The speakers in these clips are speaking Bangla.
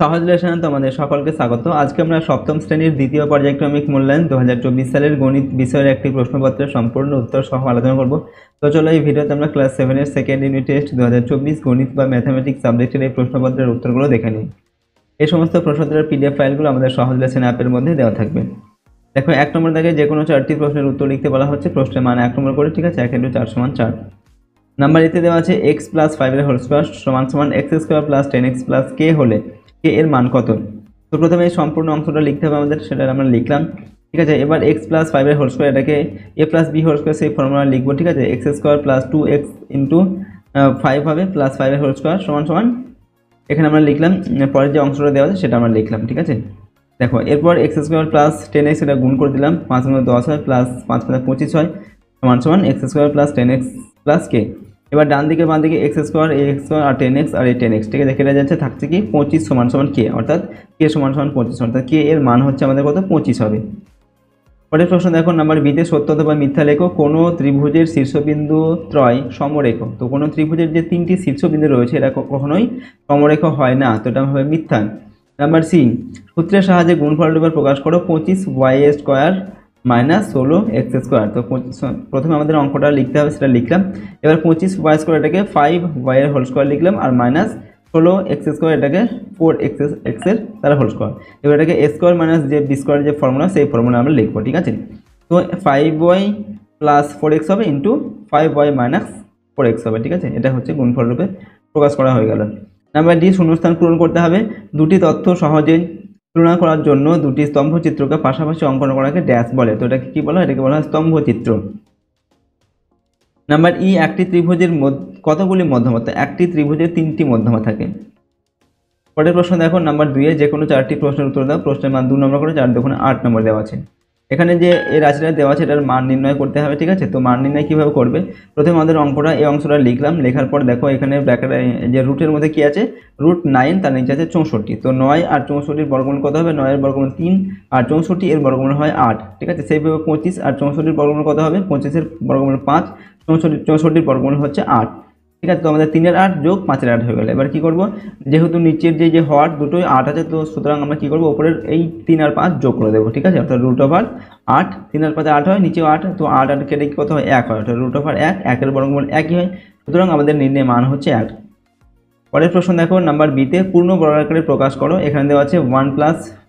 সহজ লেসনে তোমাদের সকলকে স্বাগত। আজকে আমরা সপ্তম শ্রেণীর দ্বিতীয় পর্যায়ক্রমিক মূল্যায়ন 2024 সালের গণিত বিষয়ের একটি প্রশ্নপত্রের সম্পূর্ণ উত্তর সহ আলোচনা করব। তো চলো এই ভিডিওতে আমরা ক্লাস 7 এর সেকেন্ড ইউনিট টেস্ট 2024 গণিত বা ম্যাথামেটিক্স সাবজেক্টের এই প্রশ্নপত্রের উত্তরগুলো দেখে নিই। এই সমস্ত প্রশ্নোত্তরের পিডিএফ ফাইলগুলো আমাদের সহজ লেসন অ্যাপের মধ্যে দেওয়া থাকবে। দেখো 1 নম্বর দাগে যে কোনো 4টি প্রশ্নের উত্তর লিখতে বলা হচ্ছে। প্রশ্নের মান 1 নম্বর করে, ঠিক আছে। 1 × 4 = 4। নাম্বার এতে দেওয়া আছে x + 5 এর whole square = x² + 10x + k হলে k এর মান কত। তো প্রথমে এই সম্পূর্ণ অংশটা লিখতে হবে আমাদের, সেটা আমরা লিখলাম, ঠিক আছে। এবার x + 5 এর হোল স্কয়ার, এটাকে a + b হোল স্কয়ার সেই ফর্মুলা লিখবো, ঠিক আছে। x² + 2x * 5 হবে প্লাস 5 এর হোল স্কয়ার সমান এখানে আমরা লিখলাম, পরের যে অংশটা দেওয়া আছে সেটা আমরা লিখলাম, ঠিক আছে। দেখো এরপর x² + 10x এটা গুণ করে দিলাম, 5 × 10 হয় প্লাস 5 × 25 হয় সমান x² + 10x + k। এবার ডান দিকে বাম দিকে x² ax² আর 10x আর এই 10x, ঠিক আছে। কেটে যাচ্ছে, থাকছে কি 25 = k, অর্থাৎ k = 25, অর্থাৎ k এর মান হচ্ছে আমাদের কত, 25 হবে। পরের প্রশ্ন দেখো নাম্বার বিতে সত্য অথবা মিথ্যা লেখো। কোনো ত্রিভুজের শীর্ষবিন্দু ত্রয় সমরেখ। তো কোনো ত্রিভুজের যে 3টি শীর্ষবিন্দু রয়েছে এরা কখনোই সমরেখ হয় না, তো এটা হবে মিথ্যা। নাম্বার সি, সূত্রের সাহায্যে গুণফলরূপে প্রকাশ করো 25y² - 16x²। তো প্রথমে আমাদের অঙ্কটা লিখতে হবে, সেটা লিখলাম। এবার 25y² এটাকে 5y এর হোল স্কয়ার লিখলাম, আর -16x² এটাকে 4x এর তার হোল স্কয়ার। এবার এটাকে a² - যে b² যে ফর্মুলা সেই ফর্মুলা আমরা লিখবো, ঠিক আছে। তো 5y + 4x হবে ইন্টু 5y - 4x হবে, ঠিক আছে। এটা হচ্ছে গুণফল রূপে প্রকাশ করা হয়ে গেল। নাম্বার ডি, শূন্যস্থান পূরণ করতে হবে। দুটি তথ্য সহজে তুলনা করার জন্য দুটি স্তম্ভচিত্রকে পাশাপাশি অঙ্কন করাকে ড্যাশ বলে। তো এটাকে কি বলা হয়, এটাকে বলা হয় স্তম্ভচিত্র। নাম্বার ই, একটি ত্রিভুজের কতগুলি মধ্যমা। একটি ত্রিভুজের 3টি মধ্যমা থাকে। পরের প্রশ্ন দেখো নাম্বার 2 এ যে কোনো 4টি প্রশ্নের উত্তর দাও। প্রশ্নের মান 2 নম্বর করে, 4 × 2 = 8 নম্বর দেওয়া আছে। এখানে যে এই রাশিটা দেওয়া আছে এটার মান নির্ণয় করতে হবে, ঠিক আছে। তো মান নির্ণয় কিভাবে করবে, প্রথমে আমাদের অঙ্কটা এই অংশটা লিখলাম, লেখার পর দেখো এখানে ব্র্যাকেটে যে রুটের মধ্যে কি আছে, √9, তার নিচে আছে 64। তো 9 আর 64 বর্গমূল কত হবে, 9 এর বর্গমূল 3 আর 64 এর বর্গমূল হয় 8, ঠিক আছে। সেইভাবে 25 আর 64 বর্গমূল কত হবে, 25 এর বর্গমূল 5, 64 বর্গমূল হচ্ছে 8, ঠিক আছে। তো আমাদের 3 এর 8 যোগ 5 এর 8 হয়ে গেল। এবার কি করব, যেহেতু নিচের যে হর দুটোই 8 আছে, তো সুতরাং আমরা কি করব, উপরের এই 3 আর 5 যোগ করে দেবো, ঠিক আছে। অর্থাৎ √8, 3 আর 5 8 হয়, নিচেও 8, তো 8 আর কেটে কত হয়, 1 হয়, অর্থাৎ √1, 1 এর বর্গমূল 1ই হয়, সুতরাং আমাদের নির্ণয় মান হচ্ছে 1। পরের প্রশ্ন দেখো নাম্বার বিতে পূর্ণ বর্গাকারে প্রকাশ করো। এখানে দেওয়া আছে 1 +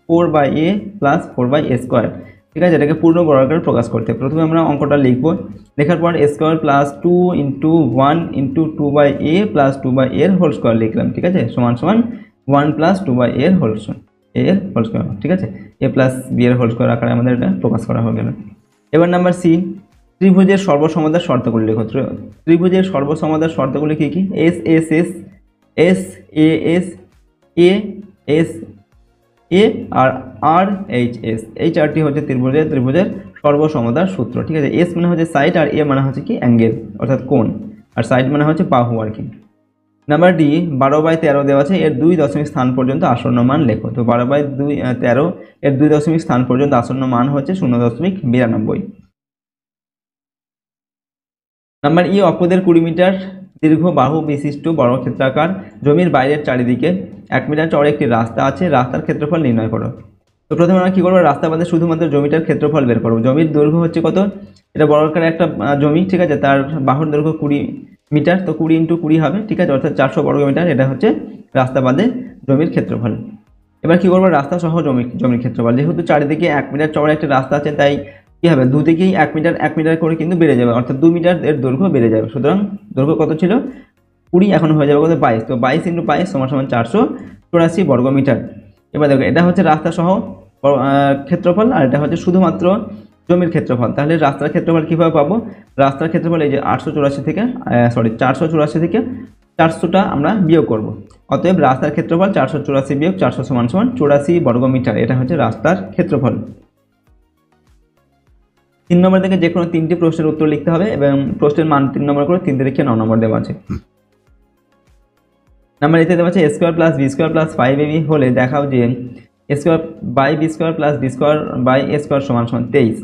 4/a + 4/a², ঠিক আছে। এটাকে পূর্ণ বর্গাকারে প্রকাশ করতে প্রথমে আমরা অঙ্কটা লিখব, লেখার পর a² + 2 × 1 × 2/a + 2/a এর হোল স্কয়ার লিখলাম, ঠিক আছে, সমান 1 + 2/a এর হোল স্কয়ার, ঠিক আছে। a + b এর হোল স্কয়ার আকারে আমাদের এটা প্রকাশ করা হয়ে গেল। এবার নাম্বার সি, ত্রিভুজের সর্বসমতার শর্তগুলি লেখো। ত্রিভুজের সর্বসমতার শর্তগুলি কি কি, s s s s a s a s a R r h s, এই 4টি হচ্ছে ত্রিভুজের সর্বসমতার সূত্র, ঠিক আছে। s মানে হচ্ছে সাইড, আর a মানে হচ্ছে কি অ্যাঙ্গেল অর্থাৎ কোণ, আর সাইড মানে হচ্ছে বাহু আর কি। নাম্বার ডি, 12/13 দেওয়া আছে, এর 2 দশমিক স্থান পর্যন্ত আসন্ন মান লেখো। তো 12/13 এর 2 দশমিক স্থান পর্যন্ত আসন্ন মান হচ্ছে 0.92। নাম্বার ই, অপদের 20 মিটার দীর্ঘ বাহু বিশিষ্ট বর্গক্ষেত্রাকার জমির বাইরের চারিদিকে 1 মিটার চওড়া একটি রাস্তা আছে, রাস্তার ক্ষেত্রফল নির্ণয় করো। তো প্রথমে আমরা কি করবো, রাস্তা বাদে শুধুমাত্র জমিটার ক্ষেত্রফল বের করবো। জমির দৈর্ঘ্য হচ্ছে কত, এটা বর্গাকার একটা জমি, ঠিক আছে, তার বাহুর দৈর্ঘ্য 20 মিটার, তো 20 × 20 হবে, ঠিক আছে, অর্থাৎ 400 বর্গমিটার। এটা হচ্ছে রাস্তা বাদে জমির ক্ষেত্রফল। এবার কি করবো, রাস্তা সহ জমির ক্ষেত্রফল, যেহেতু চারিদিকে 1 মিটার চওড়া একটা রাস্তা আছে, তাই কি হবে, দুদিকেই 1 মিটার করে কিন্তু বেড়ে যাবে, অর্থাৎ 2 মিটার এর দৈর্ঘ্য বেড়ে যাবে। সুতরাং দৈর্ঘ্য কত ছিল, 20, এখন হয়ে যাবে কত, 22। তো 22 × 22 = 484 বর্গমিটার। এবার দেখো এটা হচ্ছে রাস্তা সহ ক্ষেত্রফল, আর এটা হচ্ছে শুধুমাত্র জমির ক্ষেত্রফল। তাহলে রাস্তার ক্ষেত্রফল কিভাবে পাবো, রাস্তার ক্ষেত্রফল এই যে 484 থেকে 400টা আমরা বিয়োগ করব। অতএব রাস্তার ক্ষেত্রফল 484 বিয়োগ 400 = 84 বর্গমিটার। এটা হচ্ছে রাস্তার ক্ষেত্রফল। 3 নম্বর থেকে যে কোনো 3টি প্রশ্নের উত্তর লিখতে হবে এবং প্রশ্নের মান 3 নম্বর করে, 3 থেকে 9 নম্বর দেওয়া আছে। নাম্বার এতে দেওয়া আছে a² + b² + 5ab হলে দেখাও যে a² / b² + b² / a² = 23।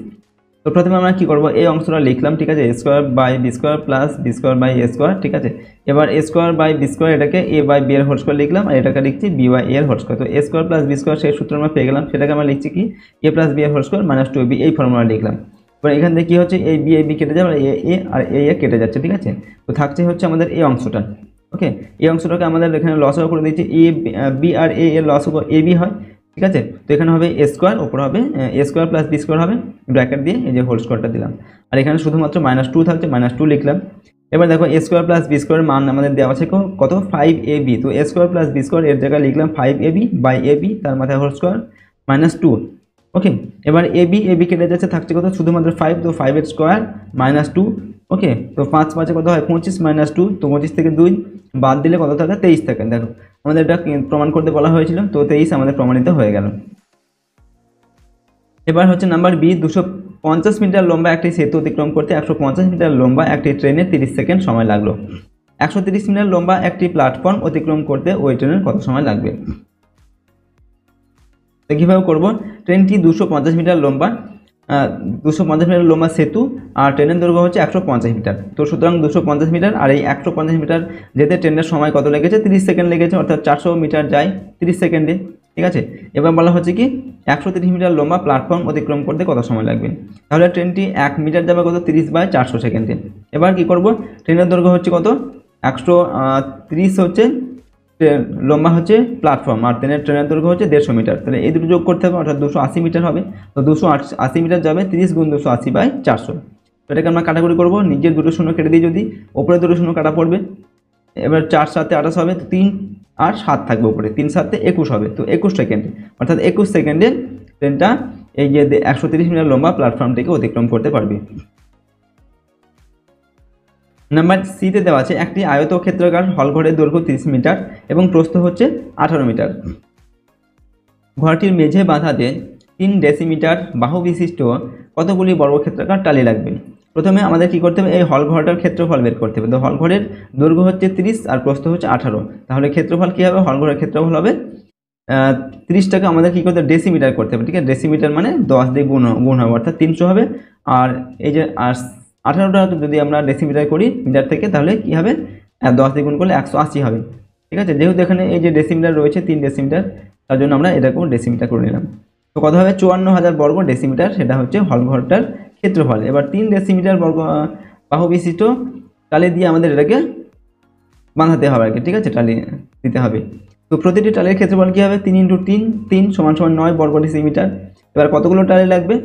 তো তো প্রথমে আমরা কি করব, এই অংশটা লিখলাম, ঠিক আছে, a square by B square plus B square by A square, ঠিক আছে। এবার a square by B square এটাকে a বাই বি এর হোল স্কোয়ার লিখলাম, আর এটাকে লিখছি b বাই a এর হোল স্কোয়ার। তো a square plus B square সেই সূত্র আমরা পেয়ে গেলাম, সেটাকে আমরা লিখছি কি a প্লাস b এর হোল স্কোয়ার মাইনাস 2ab, এই ফর্মুলা লিখলাম। এবার এখান থেকে কি হচ্ছে, এই বি কেটে যাবে, আর এ কেটে যাচ্ছে, ঠিক আছে। তো থাকছে হচ্ছে আমাদের এই অংশটা। ওকে, এই অংশটাকে আমাদের এখানে লসও করে দিচ্ছি, এ বি আর এ এর লস এ বি হয়, ঠিক আছে। তো এখানে হবে এ স্কোয়ার, ওপর হবে এ স্কোয়ার প্লাস বি স্কোয়ার হবে, ব্র্যাকেট দিয়ে এই যে হোল স্কোয়ারটা দিলাম, আর এখানে শুধুমাত্র -2 থাকছে, -2 লিখলাম। এবার দেখো এ স্কোয়ার প্লাস বি স্কোয়ারের মান আমাদের দেওয়া আছে কত, 5ab। তো এ স্কোয়ার প্লাস বি স্কোয়ার এর জায়গায় লিখলাম 5ab বাই এবি, তার মাথায় হোল স্কোয়ার -2। ওকে, এবার এবি কেটে যাচ্ছে, থাকছে কত, শুধুমাত্র 5, তো 5 এর স্কোয়ার -2। ওকে, তো 5 5 কত হয় 25, -2, তো 25 থেকে 2 বাদ দিলে কত থাকে, 23 থাকে। দেখো আমাদের এটা প্রমাণ করতে বলা হয়েছিল, তো 23 আমাদের প্রমাণিত হয়ে গেল। এবার হচ্ছে নাম্বার বি, 250 মিটার লম্বা একটি সেতু অতিক্রম করতে 150 মিটার লম্বা একটি ট্রেনে 30 সেকেন্ড সময় লাগলো। 130 মিটার লম্বা একটি প্ল্যাটফর্ম অতিক্রম করতে ওই ট্রেনের কত সময় লাগবে? তো কীভাবে করবো, ট্রেনটি 250 মিটার লম্বা, 250 মিটার লম্বা সেতু, আর ট্রেনের দৈর্ঘ্য হচ্ছে 150 মিটার। তো সুতরাং 250 মিটার আর এই 150 মিটার যেতে ট্রেনের সময় কত লেগেছে, 30 সেকেন্ড লেগেছে, অর্থাৎ 400 মিটার যায় 30 সেকেন্ডে, ঠিক আছে। এবার বলা হচ্ছে কি 130 মিটার লম্বা প্ল্যাটফর্ম অতিক্রম করতে কত সময় লাগবে? তাহলে ট্রেনটি 1 মিটার যাবে কত, 30/400 সেকেন্ডে। এবার কি করব, ট্রেনের দৈর্ঘ্য হচ্ছে কত, 130 হচ্ছে লম্বা হচ্ছে প্ল্যাটফর্ম, আর ট্রেনের দৈর্ঘ্য হচ্ছে 150 মিটার। তাহলে এই দুটো যোগ করতে হবে, অর্থাৎ 280 মিটার হবে। তো 280 মিটার যাবে 30 গুণ 280/400। তো এটাকে আমরা কাটাকুটি করবো, নিজের দুটো শূন্য কেটে দিই, যদি ওপরে দুটো শূন্য কাটা পড়বে। এবার 4 7 28 হবে, তো 3 আর 7 থাকবে উপরে, 3 7 21 হবে, তো 21 সেকেন্ডে, অর্থাৎ 21 সেকেন্ডে ট্রেনটা এই যে 130 মিটার লম্বা প্ল্যাটফর্মটিকে অতিক্রম করতে পারবে। নাম্বার সিতে দেওয়া আছে একটি আয়তক্ষেত্রাকার হলঘরের দৈর্ঘ্য 30 মিটার এবং প্রস্থ হচ্ছে 18 মিটার। ঘরটির মেঝে বাঁধাতে 3 ডেসিমিটার বাহু বিশিষ্ট কতগুলি বর্গক্ষেত্রাকার টালি লাগবে? প্রথমে আমাদের কি করতে হবে, এই হল ঘরটার ক্ষেত্রফল বের করতে হবে। তো হল ঘরের দৈর্ঘ্য হচ্ছে 30 আর প্রস্থ হচ্ছে 18, তাহলে ক্ষেত্রফল কী হবে, হল ঘরের ক্ষেত্রফল হবে 30টাকে আমাদের কী করতে হবে, ডেসিমিটার করতে হবে, ঠিক আছে। ডেসিমিটার মানে 10 দিয়ে গুণ হবে, অর্থাৎ 300 হবে। আর এই যে 18টা যদি আমরা ডেসিমিটার করি মিটার থেকে, তাহলে কী হবে, 10 দিয়ে গুণ করলে 180 হবে, ঠিক আছে। যেহেতু এখানে এই যে ডেসিমিটার রয়েছে 3 ডেসিমিটার, তার জন্য আমরা এটাকেও ডেসিমিটার করে নিলাম। তো কত হবে, 54,000 বর্গ ডেসিমিটার, সেটা হচ্ছে হলঘরটার ক্ষেত্রফল। এবার 3 ডেসিমিটার বর্গ বাহু বিশিষ্ট টালি দিয়ে আমাদের এটাকে বাঁধাতে হবে আর কি, ঠিক আছে, টালি দিতে হবে। তো প্রতিটি টালির ক্ষেত্রফল কী হবে, 3 × 3 3 = 9 বর্গ ডেসিমিটার। এবার কতগুলো টালি লাগবে,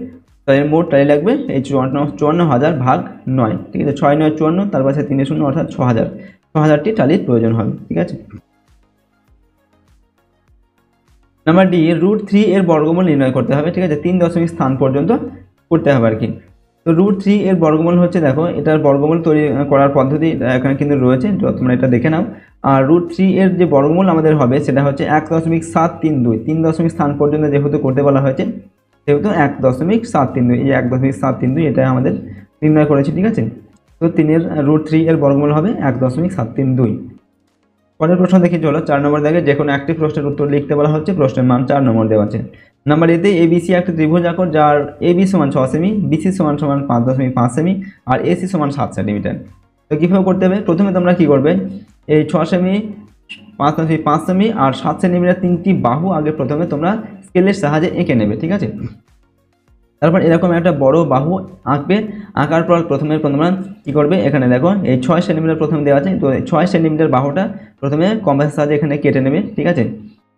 তাহলে মোট টালি লাগবে এই 54,000 ভাগ 9, ঠিক আছে। 6 9 54, তার পাশে 3 0, অর্থাৎ 6000টি টালির প্রয়োজন হবে, ঠিক আছে। নাম্বার ডি, √3 এর বর্গমূল নির্ণয় করতে হবে, ঠিক আছে। 3 দশমিক স্থান পর্যন্ত করতে হবে আর কি। তো √3 এর বর্গমূল হচ্ছে, দেখো এটার বর্গমূল তৈরি করার পদ্ধতি এখানে কিন্তু রয়েছে, তোমরা এটা দেখে নাও। আর √3 এর যে বর্গমূল আমাদের হবে সেটা হচ্ছে 1.732, 3 দশমিক স্থান পর্যন্ত যেহেতু করতে বলা হয়েছে সেহেতু 1.732, এই যে 1.732 এটা আমাদের নির্ণয় করেছি, ঠিক আছে। তো 3 এর √3 এর বর্গমূল হবে 1.732। পরের প্রশ্ন দেখি, চলো 4 নম্বর দেখে যে কোনো একটি প্রশ্নের উত্তর লিখতে বলা হচ্ছে, প্রশ্নের মান 4 নম্বর দেওয়া আছে। নাম্বার এতে এবিসি একটি ত্রিভুজ আঁকো, যার এবি সমান 6 সেমি, বিসি সমান 5.5 সেমি, আর এসি সমান 7 সেন্টিমিটার। তো কীভাবে করতে হবে, প্রথমে তোমরা কী করবে, এই 6 সেমি, 5.5 সেমি আর 7 সেন্টিমিটার তিনটি বাহু আগে প্রথমে তোমরা স্কেলের সাহায্যে এঁকে নেবে, ঠিক আছে। তারপর এরকম একটা বড় বাহু আঁকবে, আঁকার পর প্রথমে তোমরা কী করবে, এখানে দেখো এই 6 সেন্টিমিটার প্রথমে দেওয়া আছে, তো 6 সেন্টিমিটার বাহুটা প্রথমে কম্পাসের সাহায্যে এখানে কেটে নেবে, ঠিক আছে।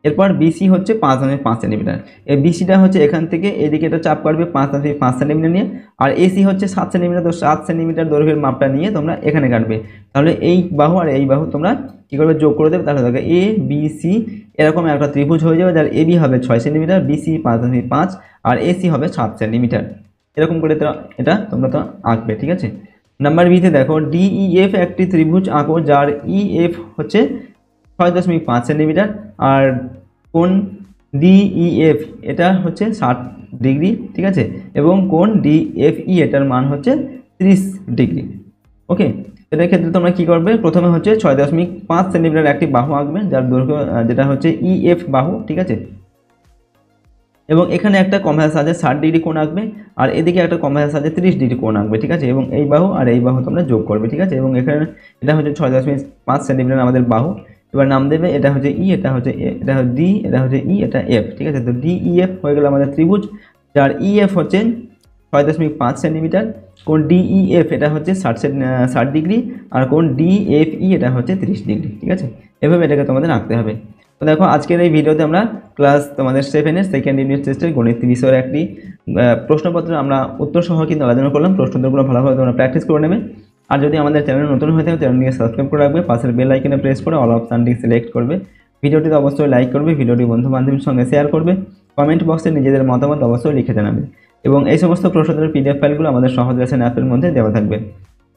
এরপর বিসি হচ্ছে 5.5 সেন্টিমিটার, এই বিসিটা হচ্ছে এখান থেকে এদিকে এটা চাপ কাটবে 5.5 সেন্টিমিটার নিয়ে, আর এসি হচ্ছে 7 সেন্টিমিটার, তো 7 সেন্টিমিটার দৈর্ঘ্যের মাপটা নিয়ে তোমরা এখানে কাটবে। তাহলে এই বাহু আর এই বাহু তোমরা কী করবে, যোগ করে দেবে, তাহলে দেখো এ বি সি এরকম একটা ত্রিভুজ হয়ে যাবে, যার এবি হবে 6 সেন্টিমিটার, বিসি 5.5 আর এসি হবে 7 সেন্টিমিটার। এরকম করে এটা তোমরা তো আঁকবে, ঠিক আছে। নাম্বার বিতে দেখো ডিইএফ একটি ত্রিভুজ আঁকো, যার ইএফ হচ্ছে 6.5 সেন্টিমিটার, আর কোণ ডিইএফ এটা হচ্ছে 60 ডিগ্রি, ঠিক আছে, এবং কোণ ডিএফই এটার মান হচ্ছে 30 ডিগ্রি। ওকে, এটার ক্ষেত্রে তোমরা কী করবে, প্রথমে হচ্ছে 6.5 সেন্টিমিটার একটি বাহু আঁকবে, যার দৈর্ঘ্য যেটা হচ্ছে ইএফ বাহু, ঠিক আছে। এবং এখানে একটা কম্পাসের সাহায্যে 60 ডিগ্রি কোণ আঁকবে, আর এদিকে একটা কম্পাসের সাহায্যে 30 ডিগ্রি কোণ আঁকবে, ঠিক আছে। এবং এই বাহু আর এই বাহু তোমরা যোগ করবে, ঠিক আছে। এবং এখানে এটা হচ্ছে 6.5 সেন্টিমিটার আমাদের বাহু। এবার নাম দেবে, এটা হচ্ছে ই, এটা হচ্ছে এ, এটা হচ্ছে ডি, এটা হচ্ছে ই, এটা এফ, ঠিক আছে। তো ডি ই এফ হয়ে গেল আমাদের ত্রিভুজ, যার ই এফ হচ্ছে 6.5 সেন্টিমিটার। কোণ ডিই এফ এটা হচ্ছে 60 ডিগ্রি, আর কোণ ডিএফই এটা হচ্ছে 30 ডিগ্রি, ঠিক আছে। এভাবে এটাকে তোমাদের আঁকতে হবে। তো দেখো আজকের এই ভিডিওতে আমরা ক্লাস তোমাদের 7-এর সেকেন্ড ইউনিট টেস্টের গণিত বিষয়ের একটি প্রশ্নপত্র আমরা উত্তর সহ কিন্তু আলোচনা করলাম। প্রশ্নোত্তরগুলো ভালোভাবে তোমরা প্র্যাকটিস করে নেবে। আর যদি আমাদের চ্যানেল নতুন হয়ে থাকে চ্যানেলটিকে সাবস্ক্রাইব করে রাখবে, পাশের বেল আইকনে প্রেস করে অল অপশানটি সিলেক্ট করবে। ভিডিওটিতে অবশ্যই লাইক করবে, ভিডিওটি বন্ধু বান্ধবের সঙ্গে শেয়ার করবে, কমেন্ট বক্সে নিজেদের মতামত অবশ্যই লিখে জানাবে। এবং এই সমস্ত প্রশ্নোত্তরের পিডিএফ ফাইলগুলো আমাদের সহজ লেসন অ্যাপের মধ্যে দেওয়া থাকবে।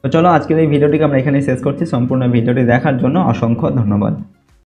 তো চলো আজকের এই ভিডিওটিকে আমরা এখানেই শেষ করছি। সম্পূর্ণ ভিডিওটি দেখার জন্য অসংখ্য ধন্যবাদ।